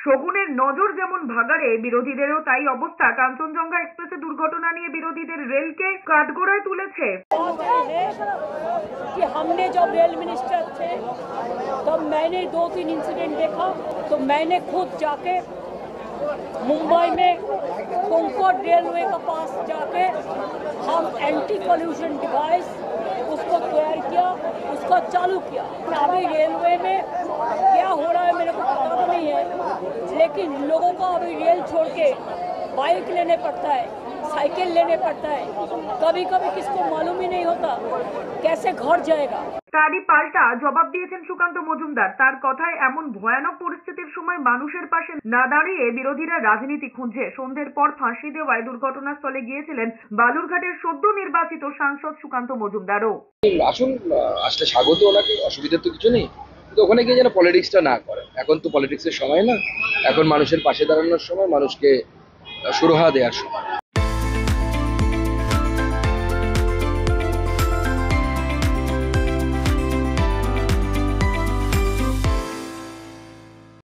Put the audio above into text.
শগুনের নজর যেমন ভাগাড়ে, বিরোধীদেরও তাই অবস্থা। কাঞ্চনজঙ্ঘা এক্সপ্রেসে দুর্ঘটনা নিয়ে বিরোধীদের রেলকে কাঠগড়ায় তুলেছে। कि हमने जब रेल मिनिस्टर थे तब मैंने 2-3 इंसिडेंट देखा, तो मैंने खुद जाके मुंबई में कोंकण रेलवे के पास जाके हम एंटी पॉल्यूशन डिवाइस उसको तैयार किया, उसको चालू किया। अभी रेलवे में क्या हो रहा है मेरे को पता तो नहीं है, लेकिन लोगों को अभी रेल छोड़ के बाइक लेने पड़ता है, साइकिल लेने पड़ता है। कभी कभी किसको मालूम ही नहीं होता कैसे घर जाएगा। তারই পাল্টা জবাব দিয়েছেন সুকান্ত মজুমদার। তার কথায় এমন ভয়ানক পরিস্থিতির সময় মানুষের পাশে না দাঁড়িয়ে বিরোধীরা রাজনীতি খুঁজছে। সন্ধ্যের পর ফাঁসি দেওয়ায় দুর্ঘটনাস্থলে গিয়েছিলেন বালুরঘাটের সদ্য নির্বাচিত সাংসদ সুকান্ত মজুমদারও। আসুন, আসলে স্বাগত, ওনাকে অসুবিধার তো কিছু নেই, কিন্তু ওখানে গিয়ে যেন পলিটিক্সটা না করে। এখন তো পলিটিক্সের সময় না, এখন মানুষের পাশে দাঁড়ানোর সময়, মানুষকে সুরাহা দেওয়ার সময়।